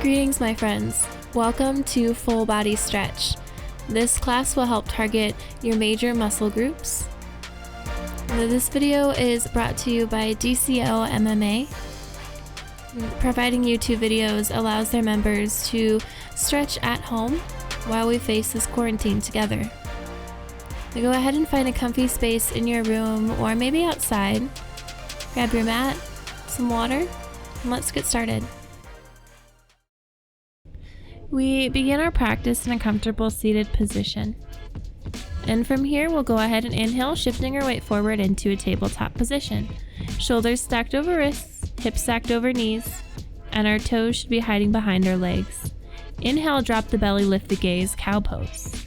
Greetings, my friends. Welcome to Full Body Stretch. This class will help target your major muscle groups. This video is brought to you by DCO MMA. Providing YouTube videos allows their members to stretch at home while we face this quarantine together. So go ahead and find a comfy space in your room or maybe outside. Grab your mat, some water, and let's get started. We begin our practice in a comfortable seated position. And from here, we'll go ahead and inhale, shifting our weight forward into a tabletop position. Shoulders stacked over wrists, hips stacked over knees, and our toes should be hiding behind our legs. Inhale, drop the belly, lift the gaze, cow pose.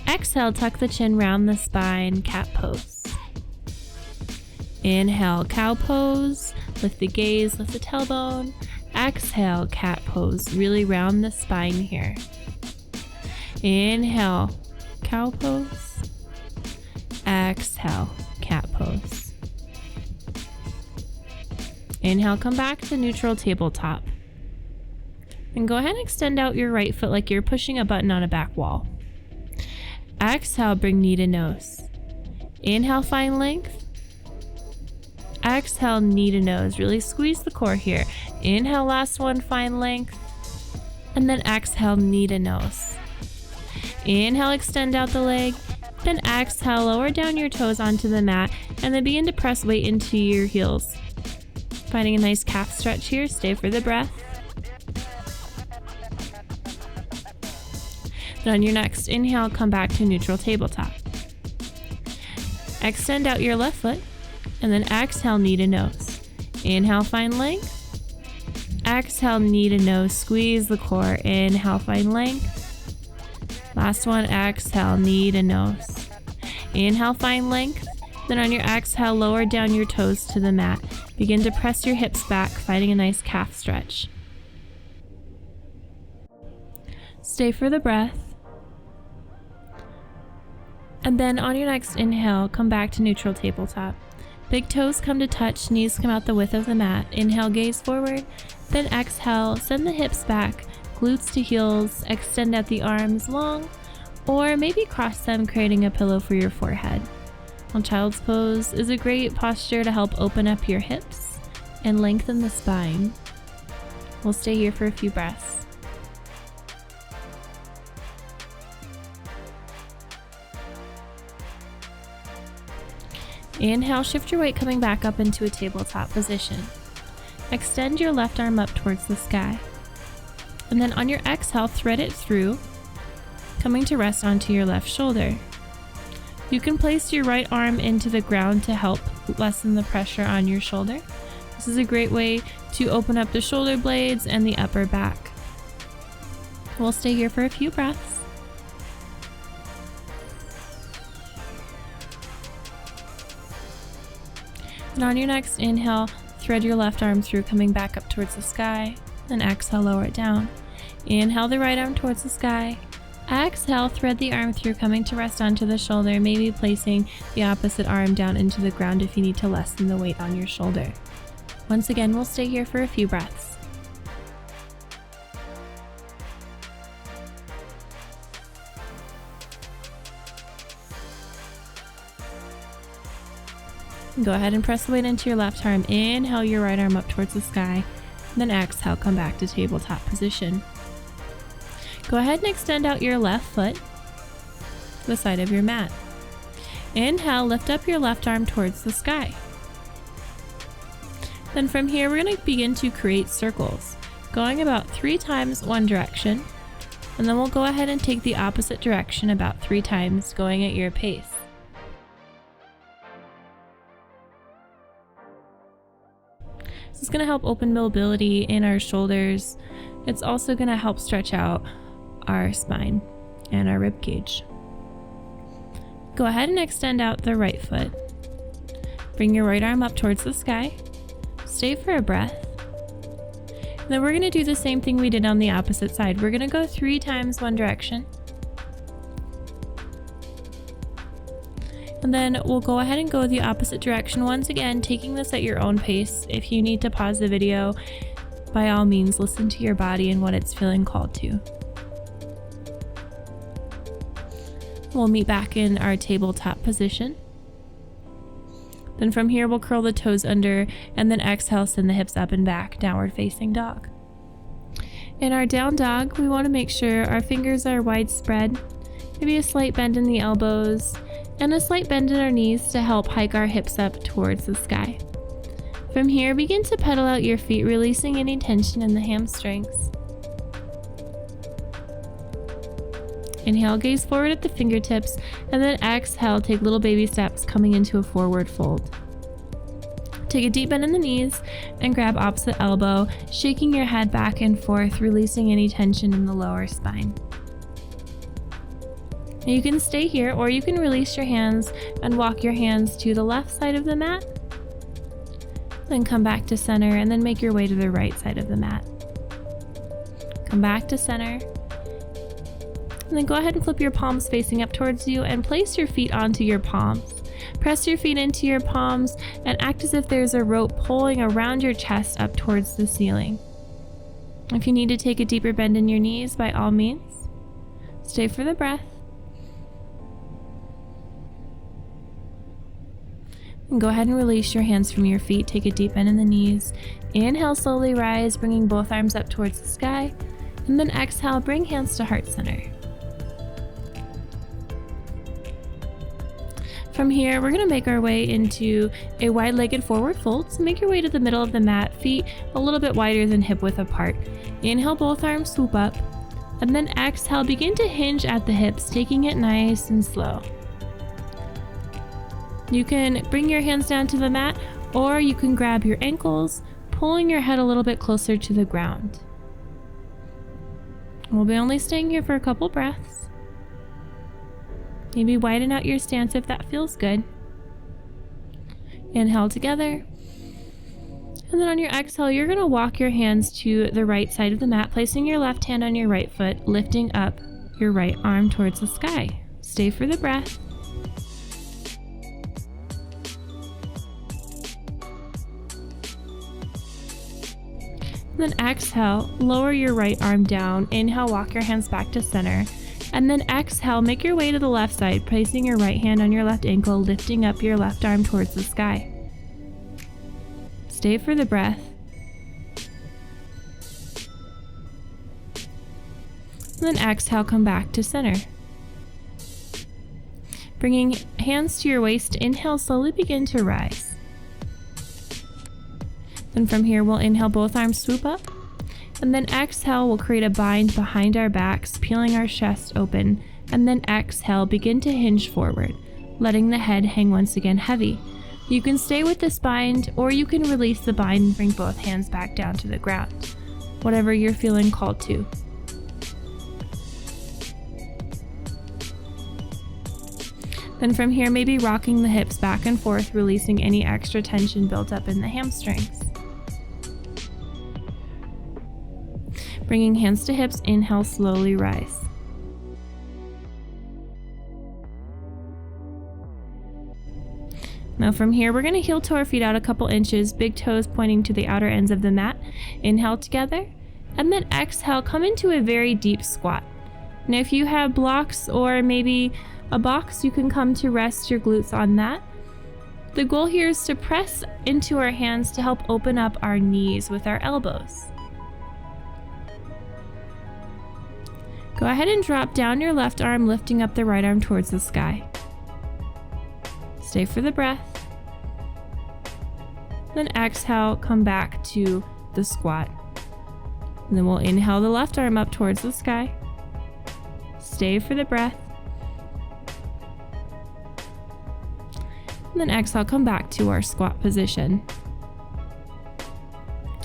Exhale, tuck the chin, round the spine, cat pose. Inhale, cow pose, lift the gaze, lift the tailbone. Exhale, cat pose, really round the spine here. Inhale, cow pose. Exhale, cat pose. Inhale, come back to neutral tabletop. And go ahead and extend out your right foot like you're pushing a button on a back wall. Exhale, bring knee to nose. Inhale, find length. Exhale, knee to nose. Really squeeze the core here. Inhale, last one, find length. And then exhale, knee to nose. Inhale, extend out the leg. Then exhale, lower down your toes onto the mat. And then begin to press weight into your heels. Finding a nice calf stretch here. Stay for the breath. Then on your next inhale, come back to neutral tabletop. Extend out your left foot. And then exhale, knee to nose. Inhale, find length. Exhale, knee to nose. Squeeze the core. Inhale, find length. Last one, exhale, knee to nose. Inhale, find length. Then on your exhale, lower down your toes to the mat. Begin to press your hips back, finding a nice calf stretch. Stay for the breath. And then on your next inhale, come back to neutral tabletop. Big toes come to touch, knees come out the width of the mat. Inhale, gaze forward. Then exhale, send the hips back, glutes to heels, extend out the arms long, or maybe cross them, creating a pillow for your forehead. Child's pose is a great posture to help open up your hips and lengthen the spine. We'll stay here for a few breaths. Inhale, shift your weight coming back up into a tabletop position. Extend your left arm up towards the sky. And then on your exhale, thread it through, coming to rest onto your left shoulder. You can place your right arm into the ground to help lessen the pressure on your shoulder. This is a great way to open up the shoulder blades and the upper back. We'll stay here for a few breaths. And on your next inhale, thread your left arm through, coming back up towards the sky. Then exhale, lower it down. Inhale the right arm towards the sky. Exhale, thread the arm through, coming to rest onto the shoulder, maybe placing the opposite arm down into the ground if you need to lessen the weight on your shoulder. Once again, we'll stay here for a few breaths. Go ahead and press the weight into your left arm. Inhale your right arm up towards the sky. Then exhale, come back to tabletop position. Go ahead and extend out your left foot to the side of your mat. Inhale, lift up your left arm towards the sky. Then from here, we're going to begin to create circles, going about 3 times one direction. And then we'll go ahead and take the opposite direction about 3 times, going at your pace. This is going to help open mobility in our shoulders. It's also going to help stretch out our spine and our rib cage. Go ahead and extend out the right foot. Bring your right arm up towards the sky. Stay for a breath. And then we're going to do the same thing we did on the opposite side. We're going to go 3 times one direction. And then we'll go ahead and go the opposite direction once again, taking this at your own pace. If you need to pause the video, by all means, listen to your body and what it's feeling called to. We'll meet back in our tabletop position. Then from here, we'll curl the toes under and then exhale, send the hips up and back, downward facing dog. In our down dog, we want to make sure our fingers are widespread, maybe a slight bend in the elbows, and a slight bend in our knees to help hike our hips up towards the sky. From here, begin to pedal out your feet, releasing any tension in the hamstrings. Inhale, gaze forward at the fingertips, and then exhale, take little baby steps coming into a forward fold. Take a deep bend in the knees and grab opposite elbow, shaking your head back and forth, releasing any tension in the lower spine. Now you can stay here, or you can release your hands and walk your hands to the left side of the mat. Then come back to center and then make your way to the right side of the mat. Come back to center. And then go ahead and flip your palms facing up towards you and place your feet onto your palms. Press your feet into your palms and act as if there's a rope pulling around your chest up towards the ceiling. If you need to take a deeper bend in your knees, by all means, stay for the breath. And go ahead and release your hands from your feet. Take a deep bend in the knees. Inhale, slowly rise, bringing both arms up towards the sky. And then exhale, bring hands to heart center. From here, we're going to make our way into a wide-legged forward fold. So make your way to the middle of the mat, feet a little bit wider than hip width apart. Inhale, both arms swoop up. And then exhale, begin to hinge at the hips, taking it nice and slow. You can bring your hands down to the mat, or you can grab your ankles, pulling your head a little bit closer to the ground. We'll be only staying here for a couple breaths. Maybe widen out your stance if that feels good. Inhale together. And then on your exhale, you're going to walk your hands to the right side of the mat, placing your left hand on your right foot, lifting up your right arm towards the sky. Stay for the breath. Then exhale, lower your right arm down. Inhale, walk your hands back to center. And then exhale, make your way to the left side, placing your right hand on your left ankle, lifting up your left arm towards the sky. Stay for the breath. And then exhale, come back to center. Bringing hands to your waist, inhale, slowly begin to rise. Then from here, we'll inhale, both arms swoop up. And then exhale, we'll create a bind behind our backs, peeling our chest open. And then exhale, begin to hinge forward, letting the head hang once again heavy. You can stay with this bind, or you can release the bind and bring both hands back down to the ground, whatever you're feeling called to. Then from here, maybe rocking the hips back and forth, releasing any extra tension built up in the hamstrings. Bringing hands to hips, inhale, slowly rise. Now from here, we're going to heel toe our feet out a couple inches, big toes pointing to the outer ends of the mat. Inhale together, and then exhale, come into a very deep squat. Now if you have blocks or maybe a box, you can come to rest your glutes on that. The goal here is to press into our hands to help open up our knees with our elbows. Go ahead and drop down your left arm, lifting up the right arm towards the sky. Stay for the breath. Then exhale, come back to the squat. And then we'll inhale the left arm up towards the sky. Stay for the breath. And then exhale, come back to our squat position.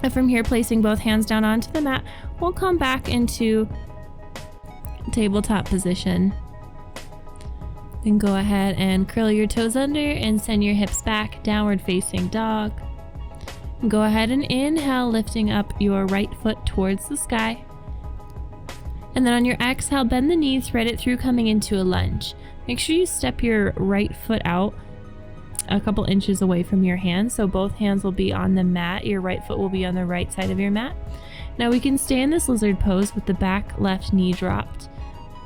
And from here, placing both hands down onto the mat, we'll come back into tabletop position. Then go ahead and curl your toes under and send your hips back, downward facing dog. And go ahead and inhale, lifting up your right foot towards the sky. And then on your exhale, bend the knees, thread it through, coming into a lunge. Make sure you step your right foot out a couple inches away from your hands. So both hands will be on the mat. Your right foot will be on the right side of your mat. Now we can stay in this lizard pose with the back left knee dropped,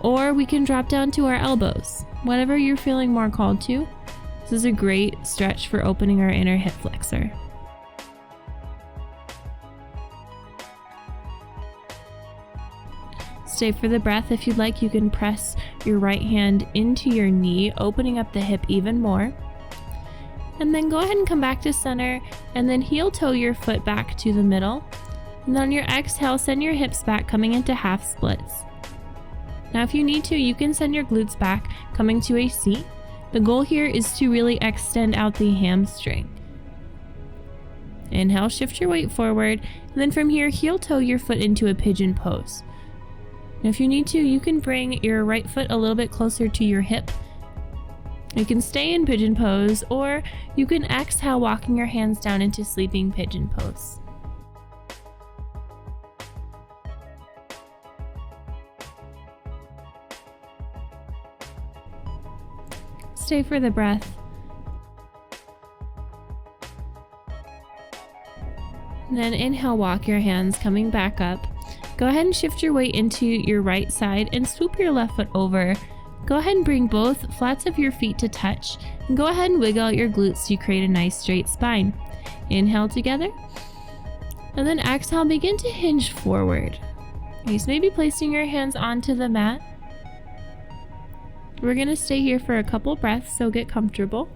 or we can drop down to our elbows, whatever you're feeling more called to. This is a great stretch for opening our inner hip flexor. Stay for the breath. If you'd like, you can press your right hand into your knee, opening up the hip even more. And then go ahead and come back to center, and then heel toe your foot back to the middle. And then on your exhale, send your hips back, coming into half splits. Now if you need to, you can send your glutes back, coming to a seat. The goal here is to really extend out the hamstring. Inhale, shift your weight forward, and then from here, heel toe your foot into a pigeon pose. Now if you need to, you can bring your right foot a little bit closer to your hip. You can stay in pigeon pose, or you can exhale, walking your hands down into sleeping pigeon pose. Stay for the breath. And then inhale, walk your hands coming back up. Go ahead and shift your weight into your right side and swoop your left foot over. Go ahead and bring both flats of your feet to touch, and go ahead and wiggle out your glutes to create a nice straight spine. Inhale together, and then exhale, begin to hinge forward. Okay, so maybe placing your hands onto the mat. We're gonna stay here for a couple breaths, so get comfortable.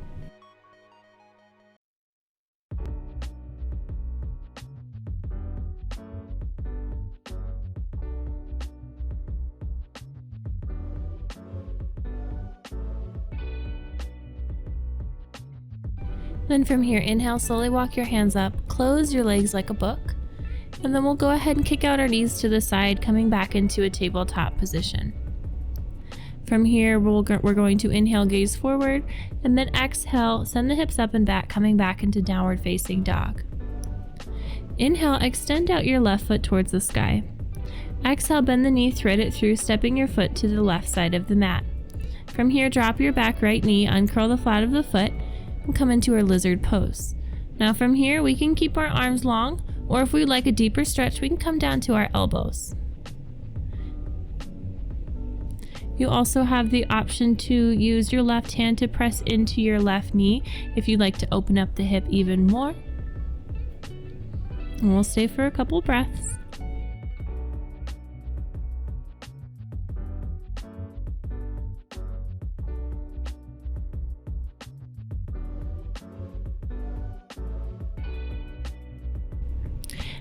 Then from here, inhale, slowly walk your hands up, close your legs like a book, and then we'll go ahead and kick out our knees to the side, coming back into a tabletop position. From here, we're going to inhale, gaze forward, and then exhale, send the hips up and back, coming back into downward facing dog. Inhale, extend out your left foot towards the sky. Exhale, bend the knee, thread it through, stepping your foot to the left side of the mat. From here, drop your back right knee, uncurl the flat of the foot, and come into our lizard pose. Now from here, we can keep our arms long, or if we'd like a deeper stretch, we can come down to our elbows. You also have the option to use your left hand to press into your left knee if you'd like to open up the hip even more. And we'll stay for a couple breaths.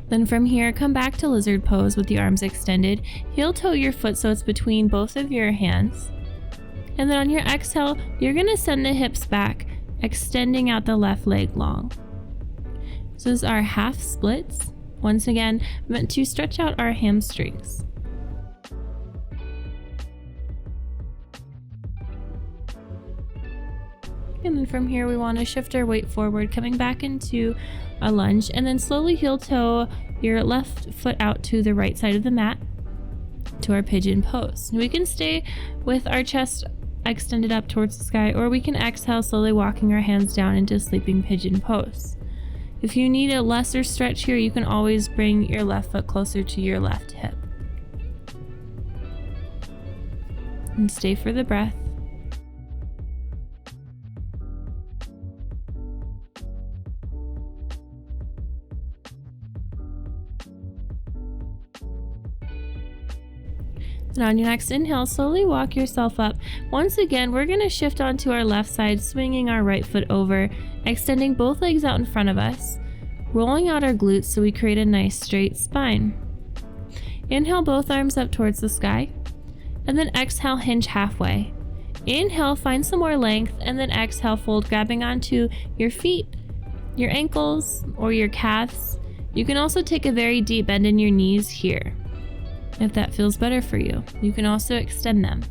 Then from here, come back to lizard pose with the arms extended. Heel toe your foot so it's between both of your hands. And then on your exhale, you're gonna send the hips back, extending out the left leg long. So this is our half splits. Once again, meant to stretch out our hamstrings. And then from here, we want to shift our weight forward, coming back into a lunge, and then slowly heel toe your left foot out to the right side of the mat to our pigeon pose. We can stay with our chest extended up towards the sky, or we can exhale, slowly walking our hands down into sleeping pigeon pose. If you need a lesser stretch here, you can always bring your left foot closer to your left hip. And stay for the breath. And on your next inhale, slowly walk yourself up. Once again, we're going to shift onto our left side, swinging our right foot over, extending both legs out in front of us, rolling out our glutes so we create a nice straight spine. Inhale, both arms up towards the sky, and then exhale, hinge halfway. Inhale, find some more length, and then exhale, fold, grabbing onto your feet, your ankles, or your calves. You can also take a very deep bend in your knees here. If that feels better for you, you can also extend them.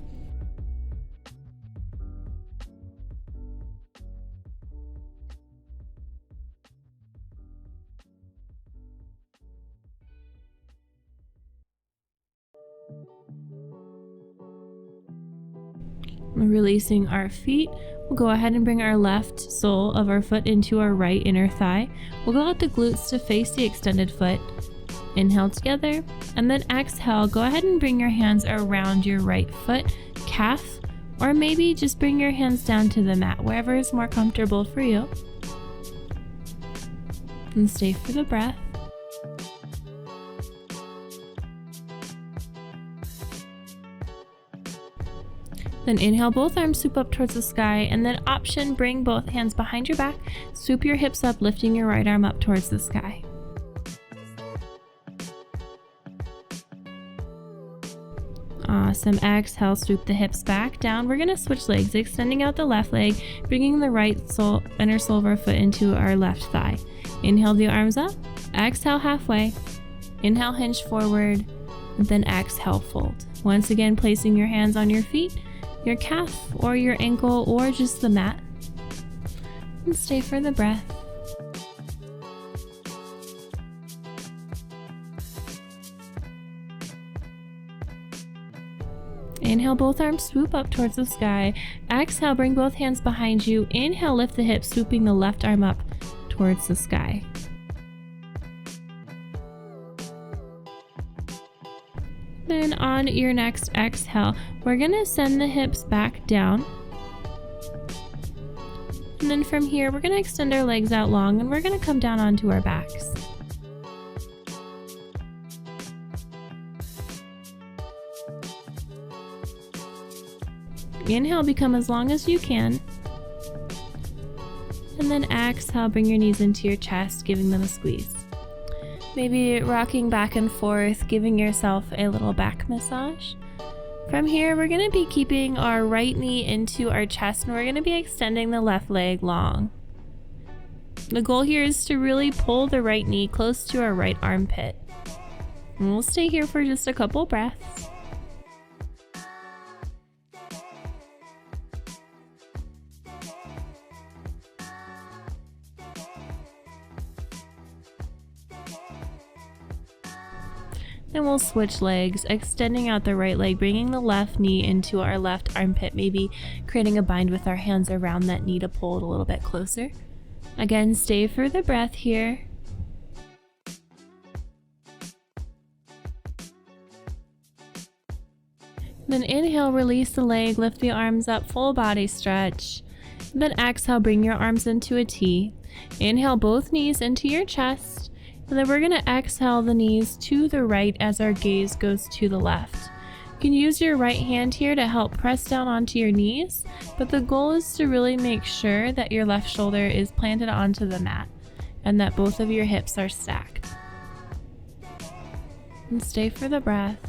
Releasing our feet, we'll go ahead and bring our left sole of our foot into our right inner thigh. We'll go out the glutes to face the extended foot. Inhale together, and then exhale, go ahead and bring your hands around your right foot, calf, or maybe just bring your hands down to the mat, wherever is more comfortable for you. And stay for the breath. Then inhale, both arms swoop up towards the sky, and then option, bring both hands behind your back, swoop your hips up, lifting your right arm up towards the sky. Awesome. Exhale, swoop the hips back down. We're going to switch legs, extending out the left leg, bringing the right inner sole of our foot into our left thigh. Inhale the arms up, exhale halfway, inhale hinge forward, and then exhale fold. Once again, placing your hands on your feet, your calf or your ankle or just the mat, and stay for the breath. Inhale, both arms swoop up towards the sky. Exhale, bring both hands behind you. Inhale, lift the hips, swooping the left arm up towards the sky. Then on your next exhale, we're gonna send the hips back down. And then from here, we're gonna extend our legs out long and we're gonna come down onto our backs. Inhale, become as long as you can. And then exhale, bring your knees into your chest, giving them a squeeze. Maybe rocking back and forth, giving yourself a little back massage. From here, we're going to be keeping our right knee into our chest, and we're going to be extending the left leg long. The goal here is to really pull the right knee close to our right armpit. And we'll stay here for just a couple breaths. Then we'll switch legs, extending out the right leg, bringing the left knee into our left armpit, maybe creating a bind with our hands around that knee to pull it a little bit closer. Again, stay for the breath here. Then inhale, release the leg, lift the arms up, full body stretch. Then exhale, bring your arms into a T. Inhale, both knees into your chest. And then we're going to exhale the knees to the right as our gaze goes to the left. You can use your right hand here to help press down onto your knees, but the goal is to really make sure that your left shoulder is planted onto the mat and that both of your hips are stacked. And stay for the breath.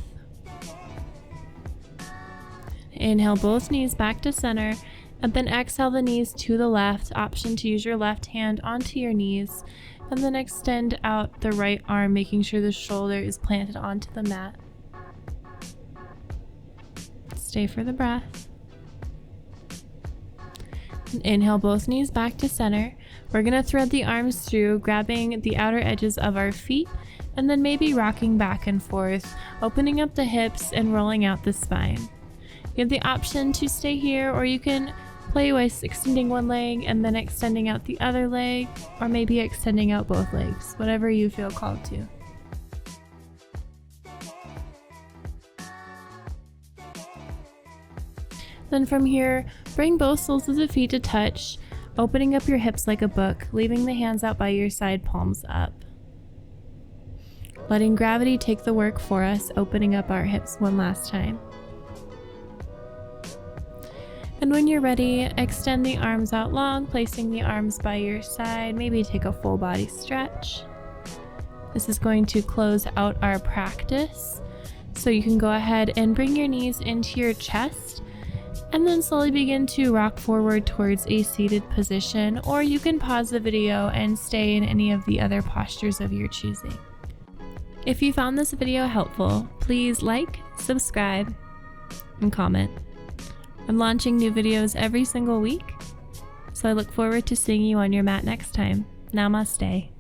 Inhale, both knees back to center, and then exhale the knees to the left. Option to use your left hand onto your knees. And then extend out the right arm, making sure the shoulder is planted onto the mat. Stay for the breath. And inhale, both knees back to center. We're going to thread the arms through, grabbing the outer edges of our feet, and then maybe rocking back and forth, opening up the hips and rolling out the spine. You have the option to stay here, or you can play with extending one leg and then extending out the other leg, or maybe extending out both legs, whatever you feel called to. Then from here, bring both soles of the feet to touch, opening up your hips like a book, leaving the hands out by your side, palms up. Letting gravity take the work for us, opening up our hips one last time. And when you're ready, extend the arms out long, placing the arms by your side. Maybe take a full body stretch. This is going to close out our practice. So you can go ahead and bring your knees into your chest and then slowly begin to rock forward towards a seated position, or you can pause the video and stay in any of the other postures of your choosing. If you found this video helpful, please like, subscribe, and comment. I'm launching new videos every single week, so I look forward to seeing you on your mat next time. Namaste.